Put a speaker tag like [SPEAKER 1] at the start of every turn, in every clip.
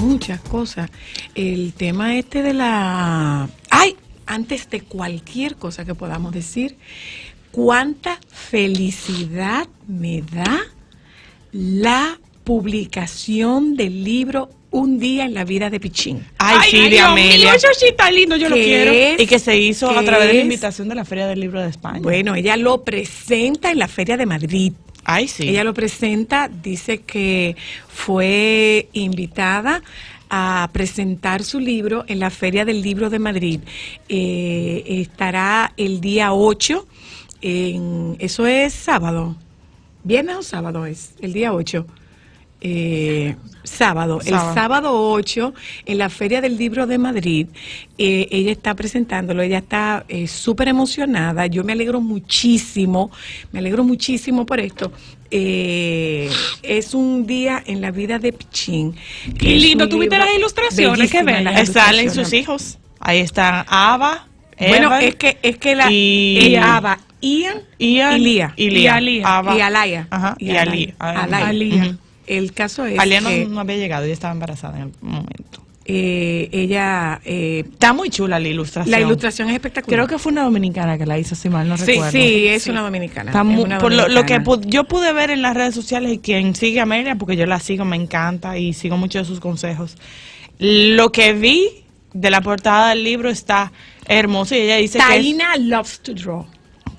[SPEAKER 1] muchas cosas. El tema este de la... ¡Ay! Antes de cualquier cosa que podamos decir, cuánta felicidad me da la publicación del libro Un día en la vida de Pichín.
[SPEAKER 2] Ay, sí, de Amelia.
[SPEAKER 3] Eso sí está lindo, yo lo quiero.
[SPEAKER 2] Y que se hizo a través de la invitación de la Feria del Libro de España.
[SPEAKER 1] Bueno, ella lo presenta en la Feria de Madrid.
[SPEAKER 2] Ay, sí.
[SPEAKER 1] Ella lo presenta, dice que fue invitada a presentar su libro en la Feria del Libro de Madrid. Estará el día 8, eso es sábado, viernes o sábado es, el día 8. Sábado, el sábado 8 en la Feria del Libro de Madrid. Ella está presentándolo, ella está súper emocionada. Yo me alegro muchísimo por esto. Es un día en la vida de Pichín.
[SPEAKER 3] Qué lindo, ¿tuviste las ilustraciones? Que ven,
[SPEAKER 2] salen sus hijos. Ahí están Ava,
[SPEAKER 1] bueno,
[SPEAKER 2] Evan,
[SPEAKER 1] es que la Ava, Ian y Lía.
[SPEAKER 2] Y Lía.
[SPEAKER 1] Y Alaya.
[SPEAKER 2] Ajá. Y Alía.
[SPEAKER 1] Alaya. El caso es
[SPEAKER 2] Alía
[SPEAKER 1] que
[SPEAKER 2] no había llegado, ella estaba embarazada en el momento.
[SPEAKER 1] Ella...
[SPEAKER 2] está muy chula la ilustración.
[SPEAKER 1] La ilustración es espectacular.
[SPEAKER 2] Creo que fue una dominicana que la hizo, si mal no recuerdo.
[SPEAKER 1] Sí, es una dominicana.
[SPEAKER 2] Está por lo que yo pude ver en las redes sociales, y quien sigue a Amelia, porque yo la sigo, me encanta y sigo mucho de sus consejos. Lo que vi de la portada del libro está hermoso y ella dice
[SPEAKER 1] Taina loves to draw.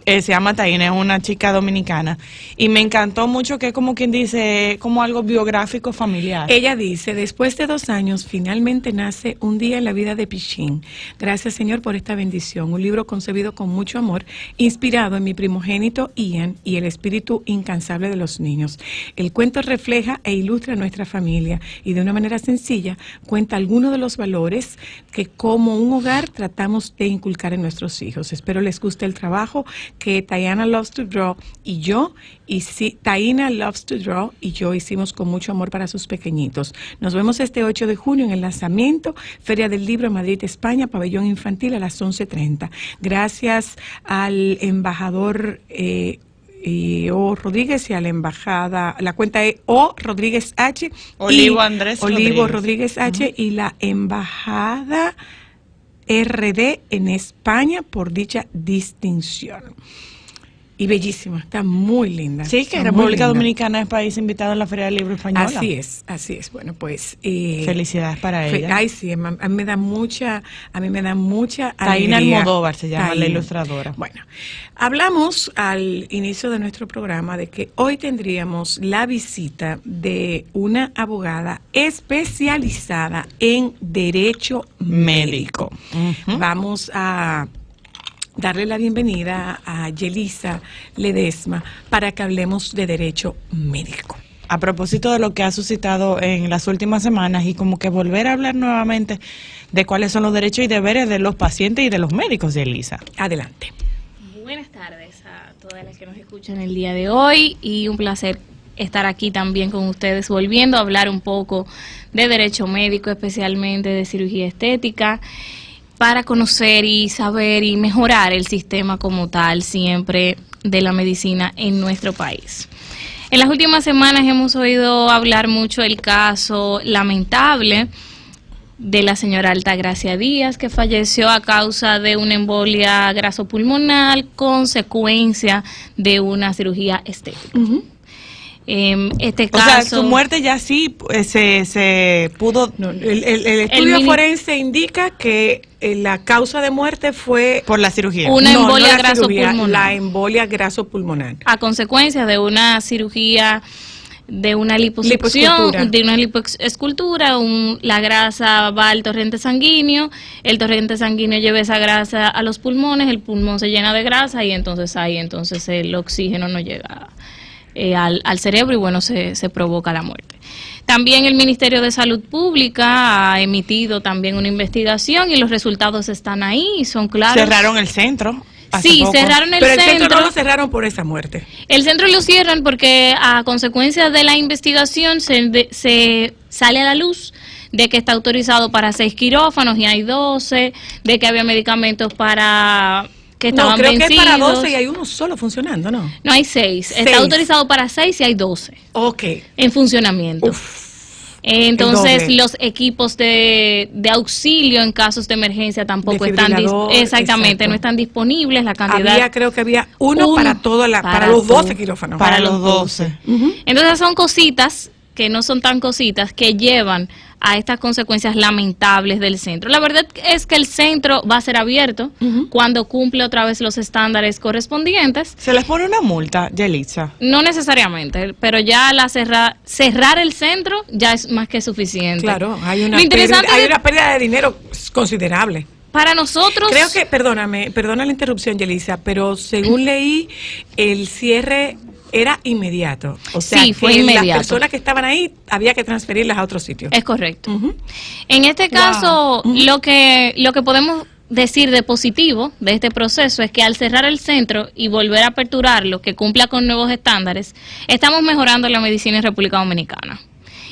[SPEAKER 2] Se llama Taina, es una chica dominicana. Y me encantó mucho que es como quien dice, como algo biográfico familiar.
[SPEAKER 1] Ella dice, después de 2 años, finalmente nace Un día en la vida de Pichín. Gracias, Señor, por esta bendición. Un libro concebido con mucho amor, inspirado en mi primogénito Ian y el espíritu incansable de los niños. El cuento refleja e ilustra nuestra familia y de una manera sencilla cuenta algunos de los valores que como un hogar tratamos de inculcar en nuestros hijos. Espero les guste el trabajo que Taina Loves to Draw y yo hicimos con mucho amor para sus pequeñitos. Nos vemos este 8 de junio en el lanzamiento, Feria del Libro Madrid, España, pabellón infantil a las 11:30. Gracias al embajador O. Rodríguez y a la embajada, la cuenta es O. Rodríguez H. Olivo Rodríguez H. Y la embajada RD en España por dicha distinción. Y bellísima, está muy linda.
[SPEAKER 2] Sí, que República Dominicana es país invitado en la Feria del Libro Española.
[SPEAKER 1] Así es. Bueno, pues...
[SPEAKER 2] felicidades para ella.
[SPEAKER 1] Ay, sí, a mí me da mucha alegría.
[SPEAKER 2] Taina Almodóvar se llama la ilustradora.
[SPEAKER 1] Bueno, hablamos al inicio de nuestro programa de que hoy tendríamos la visita de una abogada especializada en derecho médico. Vamos a darle la bienvenida a Yelisa Ledesma para que hablemos de derecho médico.
[SPEAKER 2] A propósito de lo que ha suscitado en las últimas semanas y como que volver a hablar nuevamente de cuáles son los derechos y deberes de los pacientes y de los médicos, Yelisa.
[SPEAKER 1] Adelante.
[SPEAKER 4] Buenas tardes a todas las que nos escuchan el día de hoy y un placer estar aquí también con ustedes volviendo a hablar un poco de derecho médico, especialmente de cirugía estética, para conocer y saber y mejorar el sistema como tal siempre de la medicina en nuestro país. En las últimas semanas hemos oído hablar mucho del caso lamentable de la señora Altagracia Díaz, que falleció a causa de una embolia grasopulmonar, consecuencia de una cirugía estética. Este caso,
[SPEAKER 2] o sea, su muerte ya sí se pudo...
[SPEAKER 1] No, el estudio forense indica que la causa de muerte fue...
[SPEAKER 2] por la cirugía.
[SPEAKER 4] Una embolia grasopulmonar.
[SPEAKER 1] La embolia grasopulmonar.
[SPEAKER 4] A consecuencia de una cirugía, de una liposucción, de una lipoescultura, la grasa va al torrente sanguíneo, el torrente sanguíneo lleva esa grasa a los pulmones, el pulmón se llena de grasa y entonces el oxígeno no llega al cerebro y bueno, se provoca la muerte. También el Ministerio de Salud Pública ha emitido también una investigación y los resultados están ahí, son claros.
[SPEAKER 2] Cerraron el centro.
[SPEAKER 4] Sí, cerraron el centro.
[SPEAKER 1] Pero el centro no lo cerraron por esa muerte.
[SPEAKER 4] El centro lo cierran porque a consecuencia de la investigación se sale a la luz de que está autorizado para 6 quirófanos y hay 12, de que había medicamentos para... que estaban
[SPEAKER 1] creo
[SPEAKER 4] vencidos.
[SPEAKER 1] Que es para 12 y hay uno solo funcionando, ¿no?
[SPEAKER 4] No, hay 6. Está autorizado para 6 y hay 12.
[SPEAKER 1] Ok.
[SPEAKER 4] En funcionamiento. Entonces, los equipos de auxilio en casos de emergencia tampoco están exactamente, no están disponibles. La cantidad
[SPEAKER 1] creo que había uno para los 12 quirófanos.
[SPEAKER 2] Para los 12.
[SPEAKER 4] Entonces, son cositas que no son tan cositas que llevan a estas consecuencias lamentables del centro. La verdad es que el centro va a ser abierto cuando cumple otra vez los estándares correspondientes.
[SPEAKER 2] ¿Se les pone una multa, Yelitza?
[SPEAKER 4] No necesariamente, pero ya cerrar el centro ya es más que suficiente.
[SPEAKER 1] Claro, hay una pérdida de dinero considerable.
[SPEAKER 4] Para nosotros...
[SPEAKER 1] Creo que, perdona la interrupción, Yelitza, pero según leí, el cierre era inmediato. O sea,
[SPEAKER 4] sí, fue inmediato.
[SPEAKER 1] Las personas que estaban ahí había que transferirlas a otro sitio.
[SPEAKER 4] Es correcto. En este caso, lo que podemos decir de positivo de este proceso es que al cerrar el centro y volver a aperturarlo, que cumpla con nuevos estándares, estamos mejorando la medicina en República Dominicana.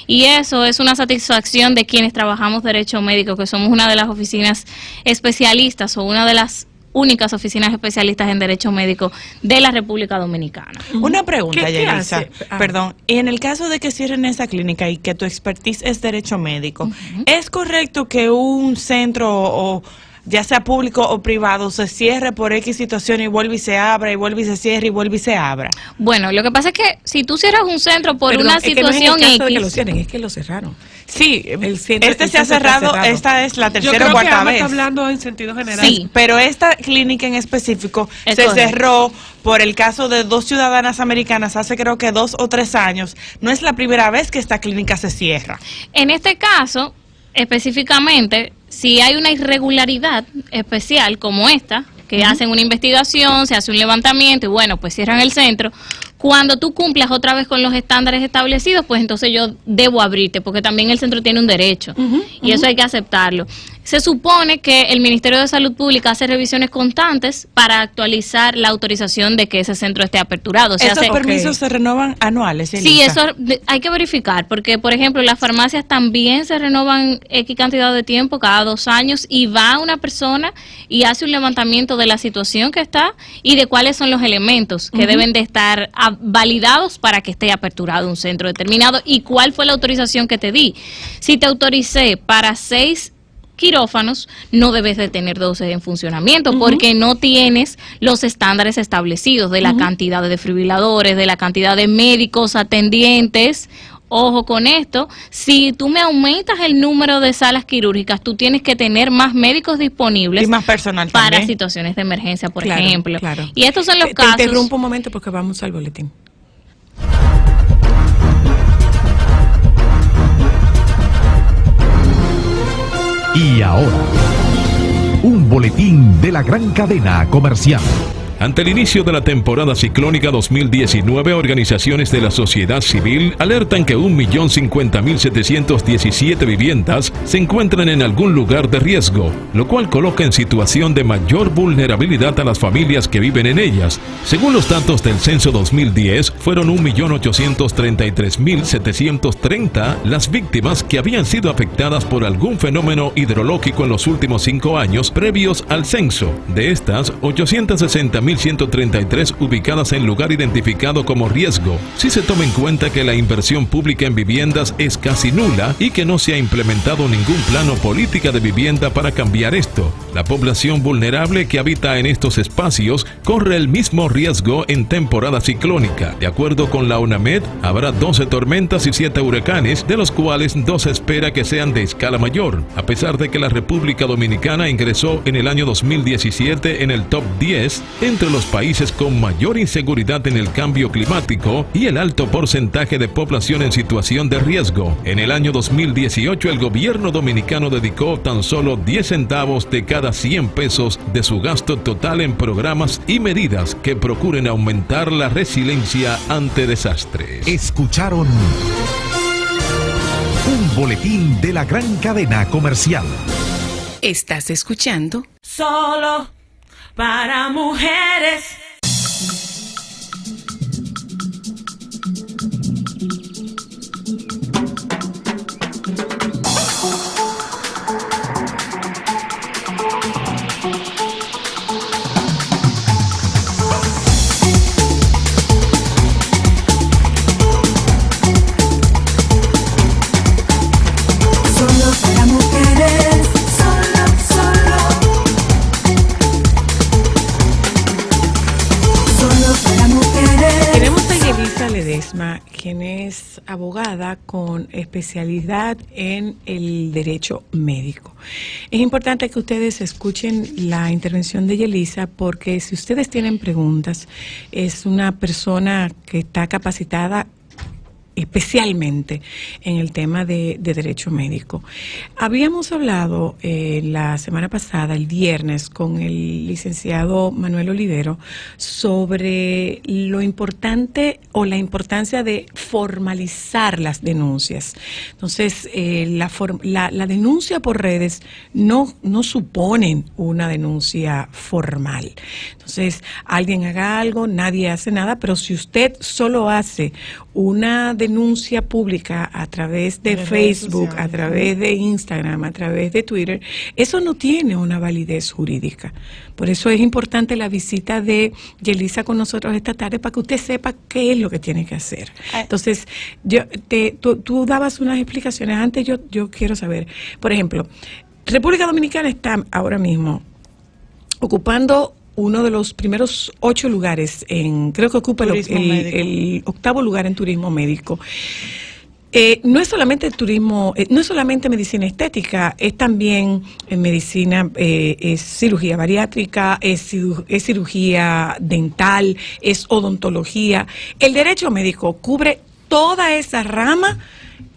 [SPEAKER 4] Y eso es una satisfacción de quienes trabajamos derecho médico, que somos una de las oficinas especialistas o una de las únicas oficinas especialistas en derecho médico de la República Dominicana.
[SPEAKER 2] Una pregunta, Yelitza. Perdón, en el caso de que cierren esa clínica y que tu expertise es derecho médico, ¿es correcto que un centro o ya sea público o privado se cierre por X situación y vuelve y se abra y vuelve y se cierra y vuelve y se abra?
[SPEAKER 4] Bueno, lo que pasa es que si tú cierras un centro por una situación
[SPEAKER 1] X, de que lo cierren, es que lo cerraron.
[SPEAKER 2] Sí, se ha cerrado, esta es la tercera o cuarta vez.
[SPEAKER 3] Está hablando en sentido general.
[SPEAKER 2] Sí, pero esta clínica en específico se cerró por el caso de 2 ciudadanas americanas hace creo que 2 o 3 años. No es la primera vez que esta clínica se cierra.
[SPEAKER 4] En este caso, específicamente, si hay una irregularidad especial como esta, que hacen una investigación, se hace un levantamiento y bueno, pues cierran el centro. Cuando tú cumplas otra vez con los estándares establecidos, pues entonces yo debo abrirte, porque también el centro tiene un derecho y eso hay que aceptarlo. Se supone que el Ministerio de Salud Pública hace revisiones constantes para actualizar la autorización de que ese centro esté aperturado. O sea,
[SPEAKER 2] ¿Estos permisos se renovan anuales, Elisa?
[SPEAKER 4] Sí, eso hay que verificar, porque por ejemplo las farmacias también se renovan X cantidad de tiempo, cada 2 años, y va una persona y hace un levantamiento de la situación que está y de cuáles son los elementos que deben de estar validados para que esté aperturado un centro determinado y cuál fue la autorización que te di. Si te autoricé para 6 quirófanos, no debes de tener 12 en funcionamiento porque no tienes los estándares establecidos de la cantidad de desfibriladores, de la cantidad de médicos atendientes. Ojo con esto, si tú me aumentas el número de salas quirúrgicas, tú tienes que tener más médicos disponibles
[SPEAKER 2] y más personal
[SPEAKER 4] para
[SPEAKER 2] también.
[SPEAKER 4] Situaciones de emergencia, por ejemplo.
[SPEAKER 1] Claro.
[SPEAKER 4] Y estos son los casos.
[SPEAKER 1] Te interrumpo un momento porque vamos al boletín.
[SPEAKER 5] Y ahora, un boletín de la gran cadena comercial.
[SPEAKER 6] Ante el inicio de la temporada ciclónica 2019, organizaciones de la sociedad civil alertan que 1.050.717 viviendas se encuentran en algún lugar de riesgo, lo cual coloca en situación de mayor vulnerabilidad a las familias que viven en ellas. Según los datos del censo 2010, fueron 1.833.730 las víctimas que habían sido afectadas por algún fenómeno hidrológico en los últimos 5 años previos al censo. De estas, 860.133 ubicadas en lugar identificado como riesgo, si se toma en cuenta que la inversión pública en viviendas es casi nula y que no se ha implementado ningún plano política de vivienda para cambiar esto. La población vulnerable que habita en estos espacios corre el mismo riesgo en temporada ciclónica. De acuerdo con la UNAMED, habrá 12 tormentas y 7 huracanes, de los cuales 2 se espera que sean de escala mayor, a pesar de que la República Dominicana ingresó en el año 2017 en el top 10 entre los países con mayor inseguridad en el cambio climático y el alto porcentaje de población en situación de riesgo. En el año 2018, el gobierno dominicano dedicó tan solo 10 centavos de cada 100 pesos de su gasto total en programas y medidas que procuren aumentar la resiliencia ante desastres.
[SPEAKER 5] Escucharon un boletín de la gran cadena comercial.
[SPEAKER 7] Estás escuchando
[SPEAKER 8] Solo para mujeres.
[SPEAKER 1] es abogada con especialidad en el derecho médico. Es importante que ustedes escuchen la intervención de Yelisa, porque si ustedes tienen preguntas, es una persona que está capacitada especialmente en el tema de derecho médico. Habíamos hablado la semana pasada, el viernes, con el licenciado Manuel Olivero sobre lo importante o la importancia de formalizar las denuncias. Entonces, la denuncia por redes no suponen una denuncia formal. Entonces, alguien haga algo, nadie hace nada, pero si usted solo hace una denuncia pública a través de Facebook, a través de Instagram, a través de Twitter, eso no tiene una validez jurídica. Por eso es importante la visita de Yelisa con nosotros esta tarde, para que usted sepa qué es lo que tiene que hacer. Entonces, tú dabas unas explicaciones. Antes yo quiero saber, por ejemplo, República Dominicana está ahora mismo ocupando uno de los primeros 8 lugares, creo que ocupa el 8º lugar en turismo médico. No es solamente turismo, no es solamente medicina estética, es también medicina, es cirugía bariátrica, es cirugía dental, es odontología. El derecho médico cubre toda esa rama.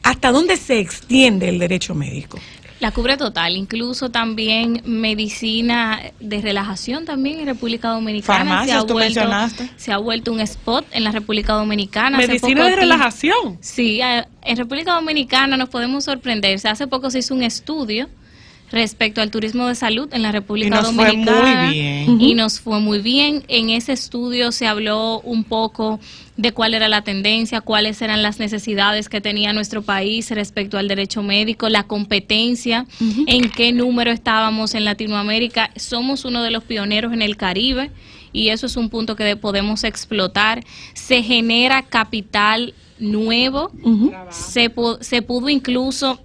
[SPEAKER 1] ¿Hasta dónde se extiende el derecho médico?
[SPEAKER 4] La cubre total, incluso también medicina de relajación también en República Dominicana.
[SPEAKER 2] Farmacias, tú mencionaste.
[SPEAKER 4] Se ha vuelto un spot en la República Dominicana.
[SPEAKER 3] Medicina de relajación.
[SPEAKER 4] Sí, en República Dominicana nos podemos sorprender. Hace poco se hizo un estudio respecto al turismo de salud en la República Dominicana. Y nos fue muy bien. En ese estudio se habló un poco de cuál era la tendencia, cuáles eran las necesidades que tenía nuestro país respecto al derecho médico, la competencia, en qué número estábamos en Latinoamérica. Somos uno de los pioneros en el Caribe y eso es un punto que podemos explotar. Se genera capital nuevo, se pudo incluso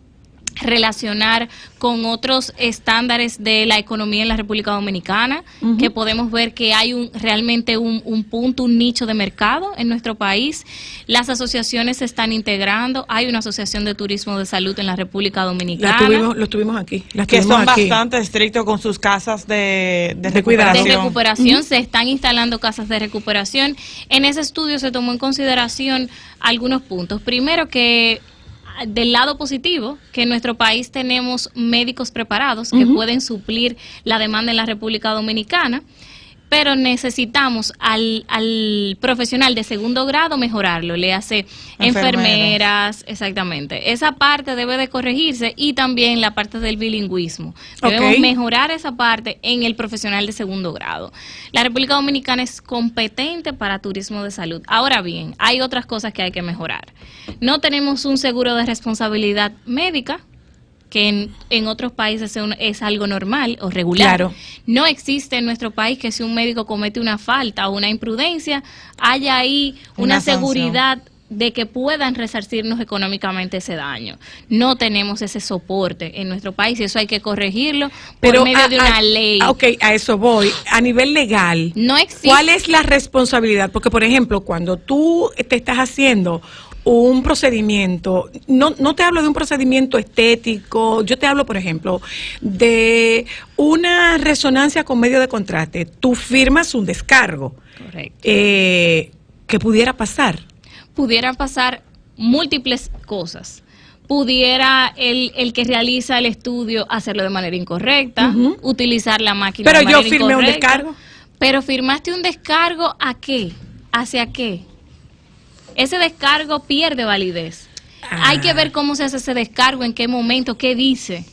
[SPEAKER 4] relacionar con otros estándares de la economía en la República Dominicana, que podemos ver que hay realmente un punto, un nicho de mercado en nuestro país. Las asociaciones se están integrando. Hay una asociación de turismo de salud en la República Dominicana.
[SPEAKER 1] Lo tuvimos aquí.
[SPEAKER 2] Que son bastante estrictos con sus casas de recuperación.
[SPEAKER 4] De recuperación, se están instalando casas de recuperación. En ese estudio se tomó en consideración algunos puntos. Primero, que del lado positivo, que en nuestro país tenemos médicos preparados que pueden suplir la demanda en la República Dominicana, pero necesitamos al profesional de segundo grado mejorarlo, le hace enfermeras, exactamente. Esa parte debe de corregirse y también la parte del bilingüismo. Debemos mejorar esa parte en el profesional de segundo grado. La República Dominicana es competente para turismo de salud. Ahora bien, hay otras cosas que hay que mejorar. No tenemos un seguro de responsabilidad médica, que en otros países es algo normal o regular. Claro. No existe en nuestro país que si un médico comete una falta o una imprudencia, haya ahí una seguridad de que puedan resarcirnos económicamente ese daño. No tenemos ese soporte en nuestro país y eso hay que corregirlo por medio de una ley.
[SPEAKER 1] A eso voy. A nivel legal,
[SPEAKER 4] no existe.
[SPEAKER 1] ¿Cuál es la responsabilidad? Porque, por ejemplo, cuando tú te estás haciendo un procedimiento, no te hablo de un procedimiento estético, yo te hablo, por ejemplo, de una resonancia con medio de contraste. Tú firmas un descargo.
[SPEAKER 4] Correcto.
[SPEAKER 1] ¿Qué pudiera pasar?
[SPEAKER 4] Pudieran pasar múltiples cosas. Pudiera el que realiza el estudio hacerlo de manera incorrecta, utilizar la máquina de manera incorrecta. Pero yo firmé un descargo. Pero firmaste un descargo, ¿a qué? ¿Hacia qué? Ese descargo pierde validez. Hay que ver cómo se hace ese descargo, en qué momento, qué dice.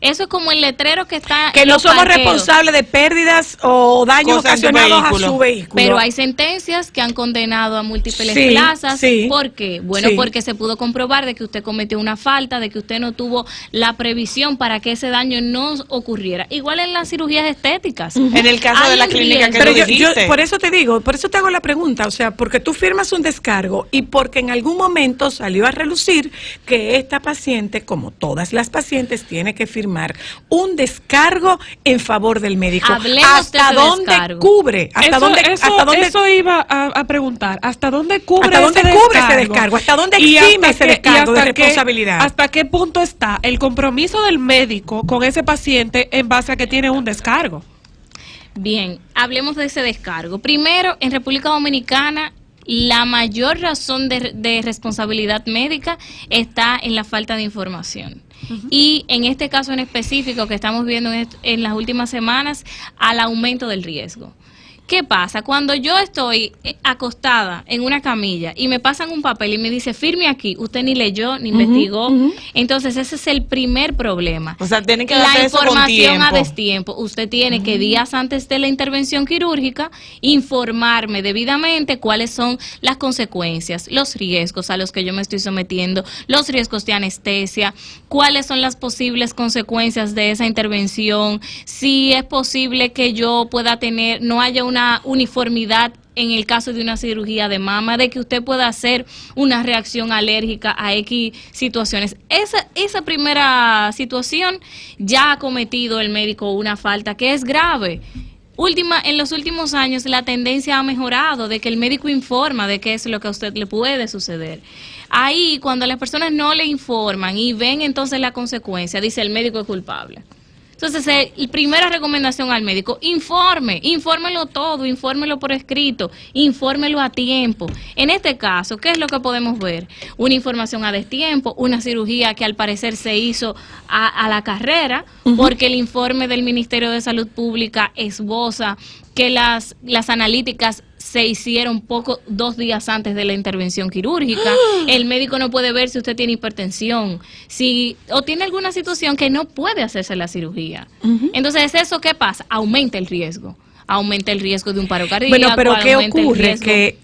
[SPEAKER 4] Eso es como el letrero que está
[SPEAKER 1] que
[SPEAKER 4] en
[SPEAKER 1] no
[SPEAKER 4] los
[SPEAKER 1] somos
[SPEAKER 4] parqueos.
[SPEAKER 1] Responsables de pérdidas o daños ocasionados a su vehículo.
[SPEAKER 4] Pero hay sentencias que han condenado a múltiples plazas. ¿Por qué? Bueno, porque se pudo comprobar de que usted cometió una falta, de que usted no tuvo la previsión para que ese daño no ocurriera. Igual en las cirugías estéticas.
[SPEAKER 2] En el caso de la clínica que
[SPEAKER 1] pero
[SPEAKER 2] tú dijiste.
[SPEAKER 1] Yo por eso te digo, por eso te hago la pregunta, o sea, porque tú firmas un descargo y porque en algún momento salió a relucir que esta paciente, como todas las pacientes, tiene que firmar estimar un descargo en favor del médico?
[SPEAKER 4] Hablemos
[SPEAKER 1] ¿Hasta
[SPEAKER 4] de
[SPEAKER 1] dónde
[SPEAKER 4] descargo.
[SPEAKER 1] cubre? ¿Hasta dónde
[SPEAKER 3] Eso iba a preguntar. ¿Hasta dónde cubre
[SPEAKER 1] ese descargo? ¿Hasta dónde exime ese descargo de responsabilidad?
[SPEAKER 3] ¿Hasta qué punto está el compromiso del médico con ese paciente en base a que tiene un descargo?
[SPEAKER 4] Bien, hablemos de ese descargo. Primero, en República Dominicana, la mayor razón de responsabilidad médica está en la falta de información. Y en este caso en específico que estamos viendo en las últimas semanas, al aumento del riesgo. ¿Qué pasa? Cuando yo estoy acostada en una camilla y me pasan un papel y me dice, firme aquí, usted ni leyó, ni investigó, entonces ese es el primer problema.
[SPEAKER 2] O sea, tiene que
[SPEAKER 4] la
[SPEAKER 2] darse eso con
[SPEAKER 4] información
[SPEAKER 2] tiempo.
[SPEAKER 4] a destiempo. Usted tiene que días antes de la intervención quirúrgica informarme debidamente cuáles son las consecuencias, los riesgos a los que yo me estoy sometiendo, los riesgos de anestesia, cuáles son las posibles consecuencias de esa intervención, si es posible que yo pueda tener, no haya una uniformidad en el caso de una cirugía de mama, de que usted pueda hacer una reacción alérgica a X situaciones. Esa primera situación ya ha cometido el médico una falta que es grave. En los últimos años la tendencia ha mejorado de que el médico informa de qué es lo que a usted le puede suceder. Ahí, cuando las personas no le informan y ven entonces la consecuencia, dice el médico es culpable. Entonces, primera recomendación al médico, infórmelo todo, infórmelo por escrito, infórmelo a tiempo. En este caso, ¿qué es lo que podemos ver? Una información a destiempo, una cirugía que al parecer se hizo a la carrera, porque el informe del Ministerio de Salud Pública esboza que las analíticas se hicieron 2 días antes de la intervención quirúrgica. El médico no puede ver si usted tiene hipertensión, o tiene alguna situación que no puede hacerse la cirugía. Entonces, ¿eso qué pasa? Aumenta el riesgo de un paro cardíaco.
[SPEAKER 1] Bueno, pero ¿qué ocurre? Que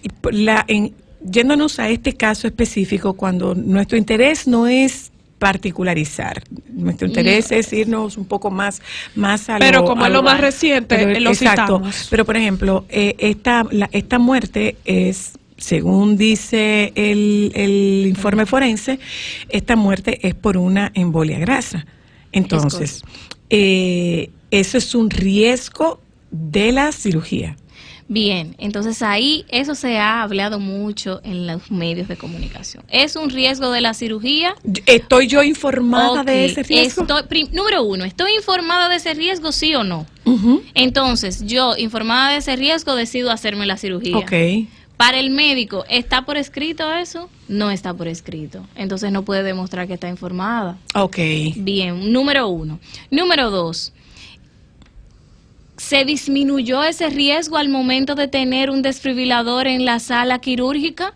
[SPEAKER 1] yéndonos a este caso específico, cuando nuestro interés no es particularizar. Nuestro interés es irnos un poco más a
[SPEAKER 3] pero como es lo más reciente, lo citamos.
[SPEAKER 1] Pero, por ejemplo, esta muerte es, según dice el informe forense, esta muerte es por una embolia grasa. Entonces, eso es un riesgo de la cirugía.
[SPEAKER 4] Bien, entonces ahí eso se ha hablado mucho en los medios de comunicación. ¿Es un riesgo de la cirugía?
[SPEAKER 1] ¿Estoy yo informada de ese riesgo?
[SPEAKER 4] Número 1, ¿estoy informada de ese riesgo, sí o no? Entonces, yo, informada de ese riesgo, decido hacerme la cirugía. Para el médico, ¿está por escrito eso? No está por escrito. Entonces no puede demostrar que está informada. Bien, número 1. Número 2. ¿Se disminuyó ese riesgo al momento de tener un desfibrilador en la sala quirúrgica?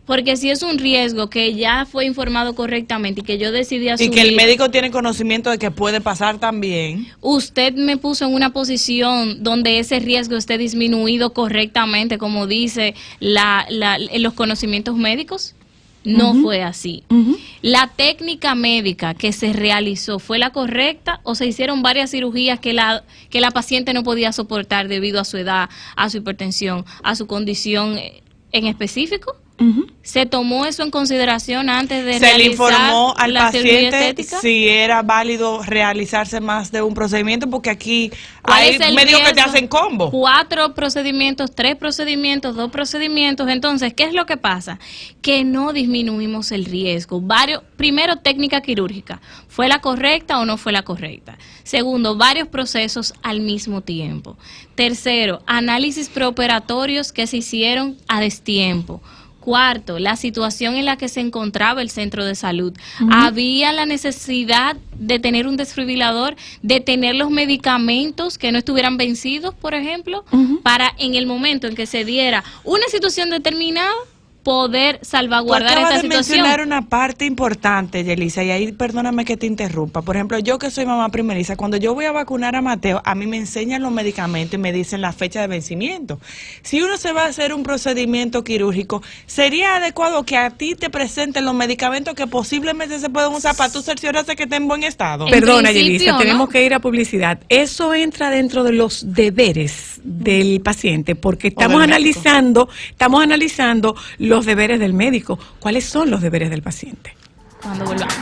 [SPEAKER 4] Porque si es un riesgo que ya fue informado correctamente y que yo decidí asumir...
[SPEAKER 2] Y que el médico tiene conocimiento de que puede pasar también.
[SPEAKER 4] Usted me puso en una posición donde ese riesgo esté disminuido correctamente, como dice los conocimientos médicos. No fue así. ¿La técnica médica que se realizó fue la correcta o se hicieron varias cirugías que la paciente no podía soportar debido a su edad, a su hipertensión, a su condición en específico? ¿Se tomó eso en consideración antes de realizar
[SPEAKER 2] le informó al
[SPEAKER 4] la cirugía
[SPEAKER 2] paciente
[SPEAKER 4] estética?
[SPEAKER 2] Si era válido realizarse más de un procedimiento, porque aquí hay médicos que te hacen combo. 4
[SPEAKER 4] procedimientos, 3 procedimientos, 2 procedimientos. Entonces, ¿qué es lo que pasa? Que no disminuimos el riesgo. Primero, técnica quirúrgica. ¿Fue la correcta o no fue la correcta? Segundo, varios procesos al mismo tiempo. Tercero, análisis preoperatorios que se hicieron a destiempo. Cuarto, la situación en la que se encontraba el centro de salud. ¿Había la necesidad de tener un desfibrilador, de tener los medicamentos que no estuvieran vencidos, por ejemplo, para en el momento en que se diera una situación determinada, poder salvaguardar esa situación?
[SPEAKER 2] Acabas de mencionar una parte importante, Yelisa, y ahí perdóname que te interrumpa. Por ejemplo, yo que soy mamá primeriza, cuando yo voy a vacunar a Mateo, a mí me enseñan los medicamentos y me dicen la fecha de vencimiento. Si uno se va a hacer un procedimiento quirúrgico, ¿sería adecuado que a ti te presenten los medicamentos que posiblemente se pueden usar para tú cerciorarse que estén en buen estado?
[SPEAKER 1] Perdona, Yelisa, tenemos que ir a publicidad. Eso entra dentro de los deberes del paciente, porque estamos analizando los deberes del médico. ¿Cuáles son los deberes del paciente?
[SPEAKER 4] Cuando volvamos.